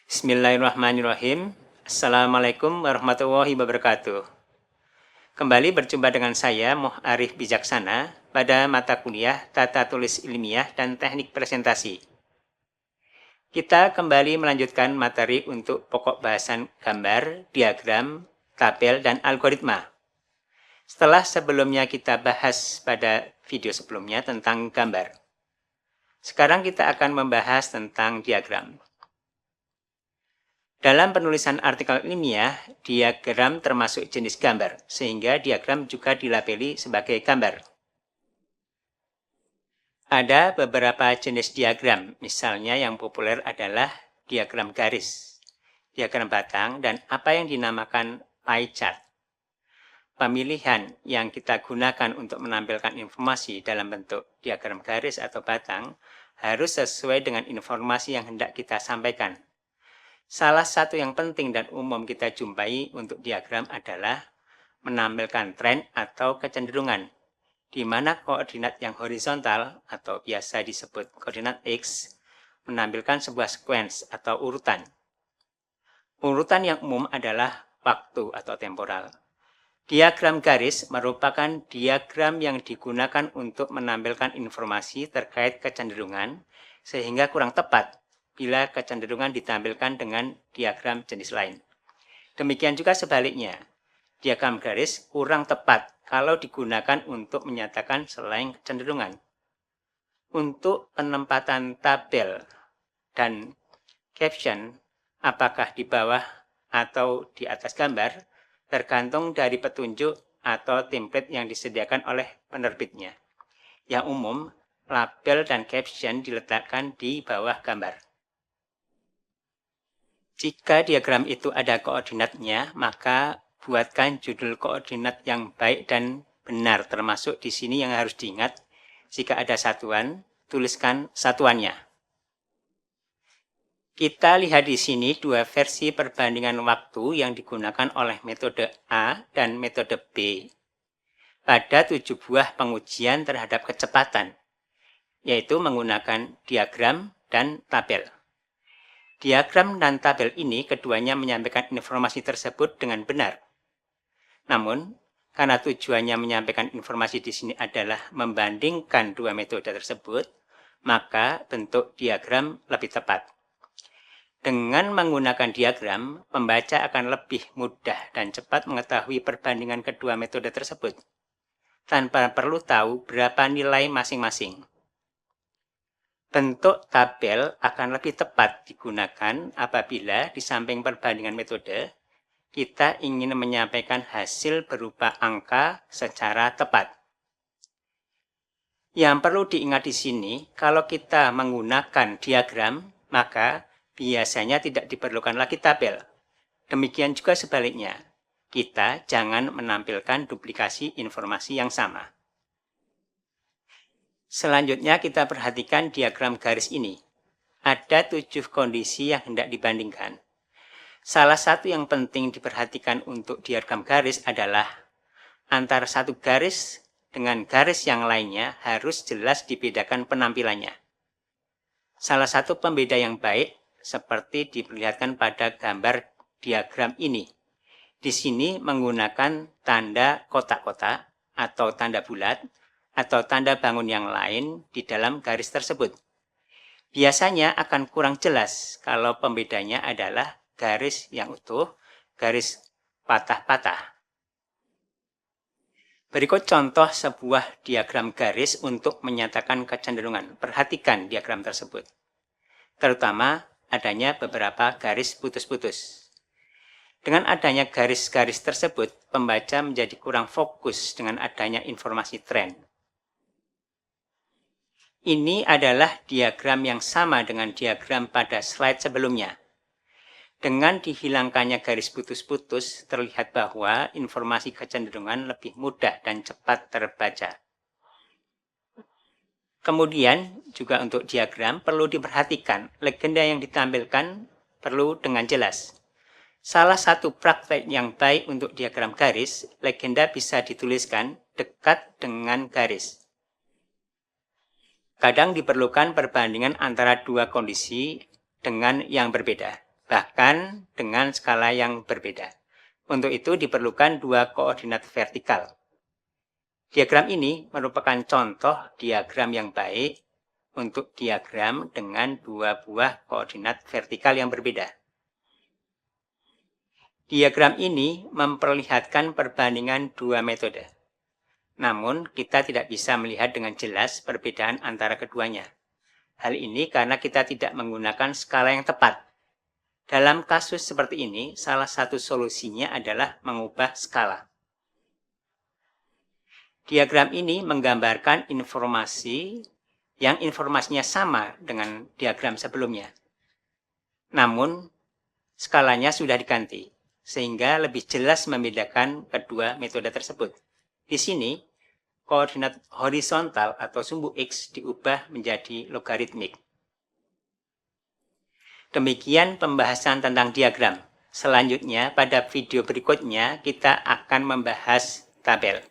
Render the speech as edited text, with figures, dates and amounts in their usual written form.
Bismillahirrahmanirrahim. Assalamualaikum warahmatullahi wabarakatuh. Kembali berjumpa dengan saya, Moh Arif Bijaksana, pada mata kuliah Tata Tulis Ilmiah dan Teknik Presentasi. Kita kembali melanjutkan materi untuk pokok bahasan gambar, diagram, tabel, dan algoritma. Setelah sebelumnya kita bahas pada video sebelumnya tentang gambar. Sekarang kita akan membahas tentang diagram. Dalam penulisan artikel ilmiah, diagram termasuk jenis gambar, sehingga diagram juga dilabeli sebagai gambar. Ada beberapa jenis diagram, misalnya yang populer adalah diagram garis, diagram batang, dan apa yang dinamakan pie chart. Pemilihan yang kita gunakan untuk menampilkan informasi dalam bentuk diagram garis atau batang harus sesuai dengan informasi yang hendak kita sampaikan. Salah satu yang penting dan umum kita jumpai untuk diagram adalah menampilkan tren atau kecenderungan, di mana koordinat yang horizontal atau biasa disebut koordinat X menampilkan sebuah sequence atau urutan. Urutan yang umum adalah waktu atau temporal. Diagram garis merupakan diagram yang digunakan untuk menampilkan informasi terkait kecenderungan, sehingga kurang tepat bila kecenderungan ditampilkan dengan diagram jenis lain. Demikian juga sebaliknya, diagram garis kurang tepat kalau digunakan untuk menyatakan selain kecenderungan. Untuk penempatan tabel dan caption, apakah di bawah atau di atas gambar, tergantung dari petunjuk atau template yang disediakan oleh penerbitnya. Yang umum, label dan caption diletakkan di bawah gambar. Jika diagram itu ada koordinatnya, maka buatkan judul koordinat yang baik dan benar, termasuk di sini yang harus diingat. Jika ada satuan, tuliskan satuannya. Kita lihat di sini dua versi perbandingan waktu yang digunakan oleh metode A dan metode B pada 7 buah pengujian terhadap kecepatan, yaitu menggunakan diagram dan tabel. Diagram dan tabel ini keduanya menyampaikan informasi tersebut dengan benar. Namun, karena tujuannya menyampaikan informasi di sini adalah membandingkan dua metode tersebut, maka bentuk diagram lebih tepat. Dengan menggunakan diagram, pembaca akan lebih mudah dan cepat mengetahui perbandingan kedua metode tersebut, tanpa perlu tahu berapa nilai masing-masing. Bentuk tabel akan lebih tepat digunakan apabila di samping perbandingan metode, kita ingin menyampaikan hasil berupa angka secara tepat. Yang perlu diingat di sini, kalau kita menggunakan diagram, maka biasanya tidak diperlukan lagi tabel. Demikian juga sebaliknya, kita jangan menampilkan duplikasi informasi yang sama. Selanjutnya kita perhatikan diagram garis ini. Ada 7 kondisi yang hendak dibandingkan. Salah satu yang penting diperhatikan untuk diagram garis adalah antara satu garis dengan garis yang lainnya harus jelas dibedakan penampilannya. Salah satu pembeda yang baik seperti diperlihatkan pada gambar diagram ini. Di sini menggunakan tanda kotak-kotak atau tanda bulat atau tanda bangun yang lain di dalam garis tersebut. Biasanya akan kurang jelas kalau pembedanya adalah garis yang utuh, garis patah-patah. Berikut contoh sebuah diagram garis untuk menyatakan kecenderungan. Perhatikan diagram tersebut. Terutama adanya beberapa garis putus-putus. Dengan adanya garis-garis tersebut, pembaca menjadi kurang fokus dengan adanya informasi tren. Ini adalah diagram yang sama dengan diagram pada slide sebelumnya. Dengan dihilangkannya garis putus-putus, terlihat bahwa informasi kecenderungan lebih mudah dan cepat terbaca. Kemudian, juga untuk diagram perlu diperhatikan, legenda yang ditampilkan perlu dengan jelas. Salah satu praktek yang baik untuk diagram garis, legenda bisa dituliskan dekat dengan garis. Kadang diperlukan perbandingan antara dua kondisi dengan yang berbeda. bahkan dengan skala yang berbeda. Untuk itu diperlukan dua koordinat vertikal. Diagram ini merupakan contoh diagram yang baik untuk diagram dengan dua buah koordinat vertikal yang berbeda. Diagram ini memperlihatkan perbandingan dua metode. Namun, kita tidak bisa melihat dengan jelas perbedaan antara keduanya. Hal ini karena kita tidak menggunakan skala yang tepat. Dalam kasus seperti ini, salah satu solusinya adalah mengubah skala. Diagram ini menggambarkan informasi yang informasinya sama dengan diagram sebelumnya. Namun, skalanya sudah diganti, sehingga lebih jelas membedakan kedua metode tersebut. Di sini, koordinat horizontal atau sumbu X diubah menjadi logaritmik. Demikian pembahasan tentang diagram. Selanjutnya, pada video berikutnya kita akan membahas tabel.